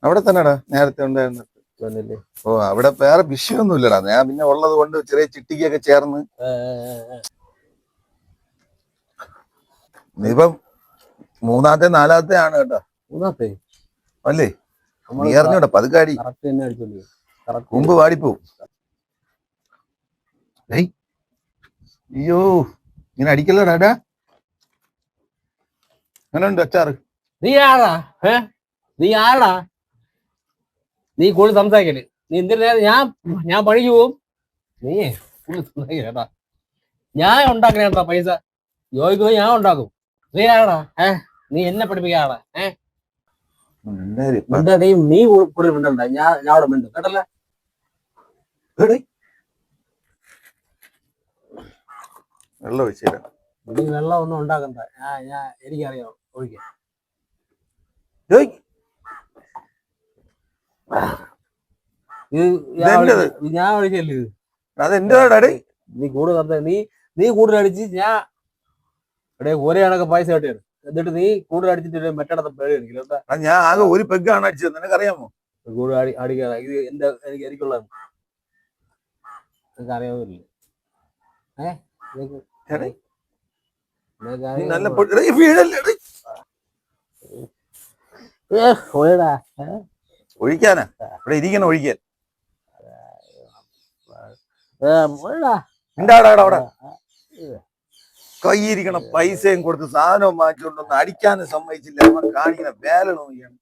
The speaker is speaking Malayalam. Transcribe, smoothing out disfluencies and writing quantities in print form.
അവിടെ തന്നെടാ നേരത്തെ ഉണ്ടായിരുന്നു. ഓ അവിടെ വേറെ വിഷയമൊന്നും ഇല്ലടാ. ഞാൻ പിന്നെ ഉള്ളത് കൊണ്ട് ചെറിയ ചിട്ടിക്കൊക്കെ ചേർന്ന് ഇപ്പം മൂന്നാമത്തെ നാലാമത്തെ ആണ് കേട്ടോ. മൂന്നാമത്തെ അല്ലേ? നീ അറിഞ്ഞോടാ പതുക്കാടി മുമ്പ് വാടിപ്പോവും. അയ്യോ ഇങ്ങനെ അടിക്കല്ലടാ. അങ്ങനെ ഉണ്ട് അച്ചാറ്. നീ ആടാ നീ കൂടുതൽ സംസാരിക്കല്. നീ എന്തിനാ ഞാൻ പണിക്ക് പോവും. നീ കൂടുതൽ സംസാരിക്കലേട്ടാ. ഞാൻ ഉണ്ടാക്കണേട്ടാ പൈസ ജോലിക്ക് ഞാൻ ഉണ്ടാക്കും. നീ ആടാ നീ എന്നെ പഠിപ്പിക്കാടാ. നീ കൂടുതൽ മിണ്ടണ്ട. ഞാൻ അവിടെ മിണ്ടും കേട്ടല്ലേ. വെള്ളം ഒഴിച്ചില്ല. നീ വെള്ളം ഒന്നും ഉണ്ടാക്കണ്ട. എനിക്കറിയാം ഒഴിക്കാൻ. ഞാൻ ഒഴിക്കല്ലേ. അതെന്താ നീ കൂടുതൽ നീ കൂടുതൽ അടിച്ച് ഞാൻ ഒരേ കണക്ക് പൈസ കിട്ടിയാണ്. എന്നിട്ട് നീ കൂടുതൽ അടിച്ചിട്ട് മറ്റേടത്ത് പേടി അടിക്കില്ല. ഞാൻ ആകെ ഒരു പെഗ്ഗാണ് അടിച്ചത്. നിനക്കറിയാമോ? കൂടുതൽ അടിക്കാതെ ഇത് എനിക്കുള്ള അറിയാവില്ല. ഒഴിക്കാനാ ഇവിടെ ഇരിക്കണം. ഒഴിക്കാൻ അവിടെ കൈയിരിക്കണം. പൈസയും കൊടുത്ത് സാധനവും വാങ്ങിച്ചുകൊണ്ടൊന്ന് അടിക്കാനും സമ്മതിച്ചില്ല. കാണിക്കുന്ന വേല നോക്കിയാണ്.